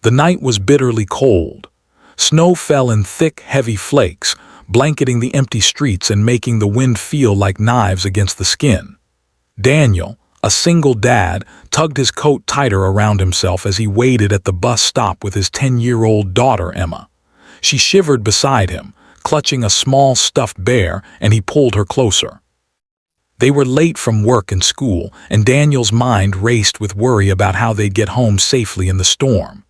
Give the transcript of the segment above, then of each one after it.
The night was bitterly cold. Snow fell in thick, heavy flakes, blanketing the empty streets and making the wind feel like knives against the skin. Daniel, a single dad, tugged his coat tighter around himself as he waited at the bus stop with his 10-year-old daughter, Emma. She shivered beside him, clutching a small stuffed bear, and he pulled her closer. They were late from work and school, and Daniel's mind raced with worry about how they'd get home safely in the storm.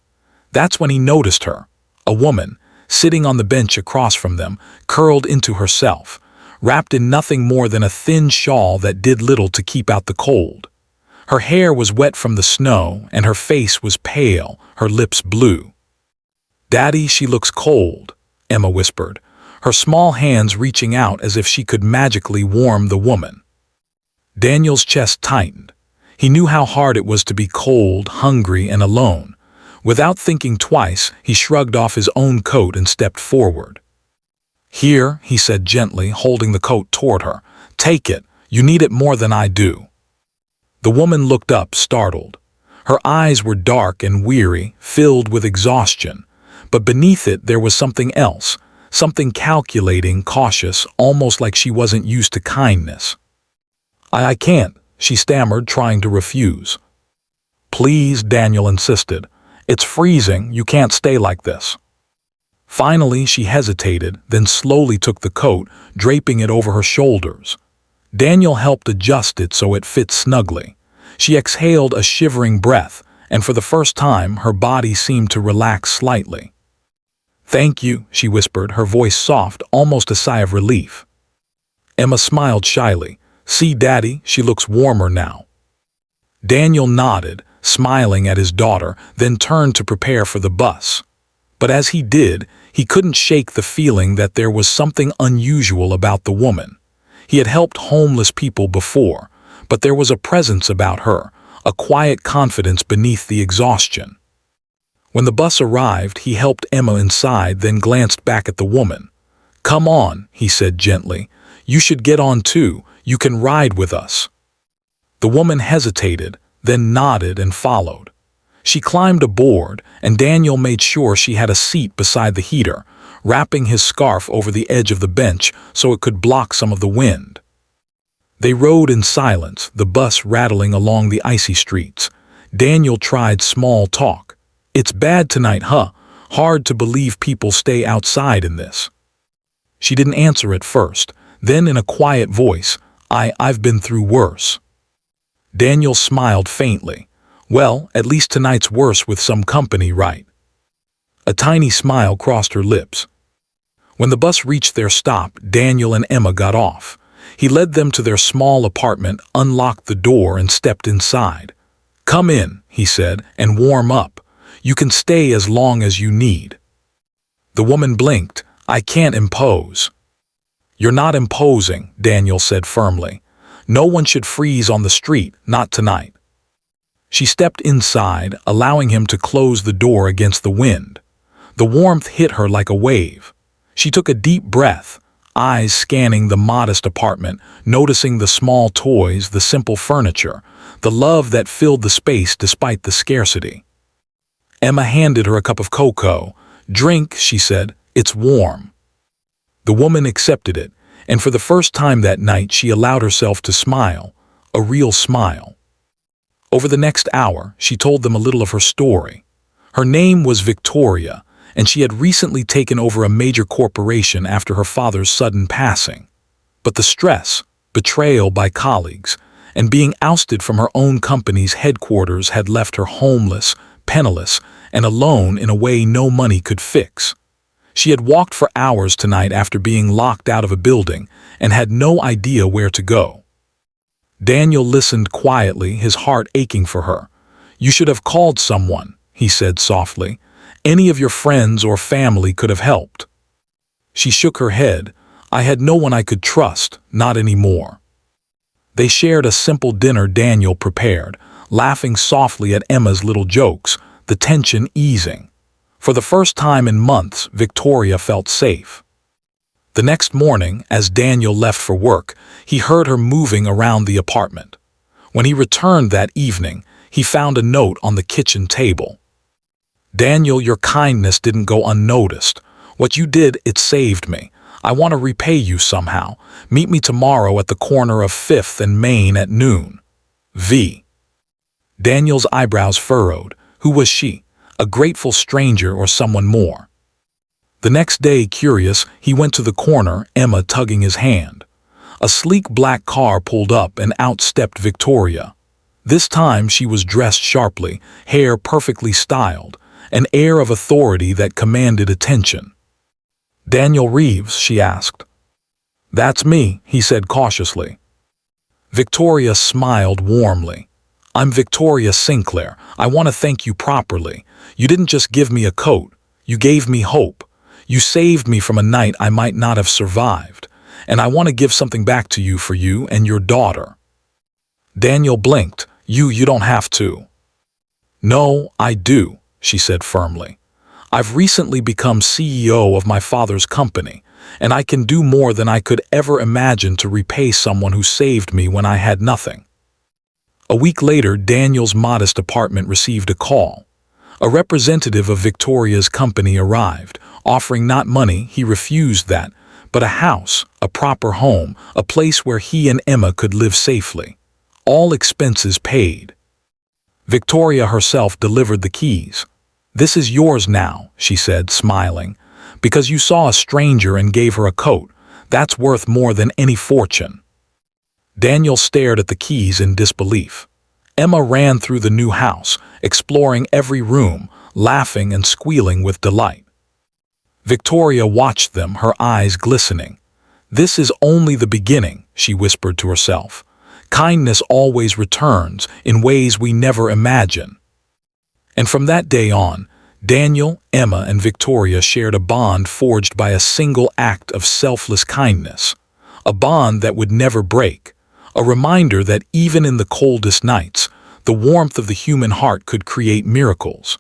That's when he noticed her, a woman, sitting on the bench across from them, curled into herself, wrapped in nothing more than a thin shawl that did little to keep out the cold. Her hair was wet from the snow, and her face was pale, her lips blue. "Daddy, she looks cold," Emma whispered, her small hands reaching out as if she could magically warm the woman. Daniel's chest tightened. He knew how hard it was to be cold, hungry, and alone. Without thinking twice, he shrugged off his own coat and stepped forward. "Here," he said gently, holding the coat toward her. "Take it. You need it more than I do." The woman looked up, startled. Her eyes were dark and weary, filled with exhaustion. But beneath it there was something else, something calculating, cautious, almost like she wasn't used to kindness. I can't," she stammered, trying to refuse. "Please," Daniel insisted. "It's freezing. You can't stay like this." Finally, she hesitated, then slowly took the coat, draping it over her shoulders. Daniel helped adjust it so it fit snugly. She exhaled a shivering breath, and for the first time, her body seemed to relax slightly. "Thank you," she whispered, her voice soft, almost a sigh of relief. Emma smiled shyly. "See, Daddy, she looks warmer now." Daniel nodded, smiling at his daughter, then turned to prepare for the bus. But as he did, he couldn't shake the feeling that there was something unusual about the woman. He had helped homeless people before, but there was a presence about her, a quiet confidence beneath the exhaustion. When the bus arrived, he helped Emma inside, then glanced back at the woman. "Come on," he said gently. "You should get on too. You can ride with us." The woman hesitated, then nodded and followed. She climbed aboard, and Daniel made sure she had a seat beside the heater, wrapping his scarf over the edge of the bench so it could block some of the wind. They rode in silence, the bus rattling along the icy streets. Daniel tried small talk. "It's bad tonight, huh? Hard to believe people stay outside in this." She didn't answer at first. Then in a quiet voice, I've been through worse." Daniel smiled faintly. "Well, at least tonight's worse with some company, right?" A tiny smile crossed her lips. When the bus reached their stop, Daniel and Emma got off. He led them to their small apartment, unlocked the door, and stepped inside. "Come in," he said, "and warm up. You can stay as long as you need." The woman blinked. "I can't impose." "You're not imposing," Daniel said firmly. "No one should freeze on the street, not tonight." She stepped inside, allowing him to close the door against the wind. The warmth hit her like a wave. She took a deep breath, eyes scanning the modest apartment, noticing the small toys, the simple furniture, the love that filled the space despite the scarcity. Emma handed her a cup of cocoa. "Drink," she said. "It's warm." The woman accepted it, and for the first time that night she allowed herself to smile, a real smile. Over the next hour, she told them a little of her story. Her name was Victoria, and she had recently taken over a major corporation after her father's sudden passing. But the stress, betrayal by colleagues, and being ousted from her own company's headquarters had left her homeless, penniless, and alone in a way no money could fix. She had walked for hours tonight after being locked out of a building and had no idea where to go. Daniel listened quietly, his heart aching for her. "You should have called someone," he said softly. "Any of your friends or family could have helped." She shook her head. "I had no one I could trust, not anymore." They shared a simple dinner Daniel prepared, laughing softly at Emma's little jokes, the tension easing. For the first time in months, Victoria felt safe. The next morning, as Daniel left for work, he heard her moving around the apartment. When he returned that evening, he found a note on the kitchen table. Daniel, your kindness didn't go unnoticed. What you did, it saved me. I want to repay you somehow. Meet me tomorrow at the corner of 5th and Main at noon. V. Daniel's eyebrows furrowed. Who was she? A grateful stranger or someone more? The next day, curious, he went to the corner, Emma tugging his hand. A sleek black car pulled up and out stepped Victoria. This time she was dressed sharply, hair perfectly styled, an air of authority that commanded attention. "Daniel Reeves?" she asked. "That's me," he said cautiously. Victoria smiled warmly. "I'm Victoria Sinclair. I want to thank you properly. You didn't just give me a coat. You gave me hope. You saved me from a night I might not have survived. And I want to give something back to you for you and your daughter." Daniel blinked. You don't have to." "No, I do," she said firmly. "I've recently become CEO of my father's company, and I can do more than I could ever imagine to repay someone who saved me when I had nothing." A week later, Daniel's modest apartment received a call. A representative of Victoria's company arrived, offering not money, he refused that, but a house, a proper home, a place where he and Emma could live safely. All expenses paid. Victoria herself delivered the keys. "This is yours now," she said, smiling, "because you saw a stranger and gave her a coat. That's worth more than any fortune." Daniel stared at the keys in disbelief. Emma ran through the new house, exploring every room, laughing and squealing with delight. Victoria watched them, her eyes glistening. "This is only the beginning," she whispered to herself. "Kindness always returns in ways we never imagine." And from that day on, Daniel, Emma, and Victoria shared a bond forged by a single act of selfless kindness. A bond that would never break. A reminder that even in the coldest nights, the warmth of the human heart could create miracles.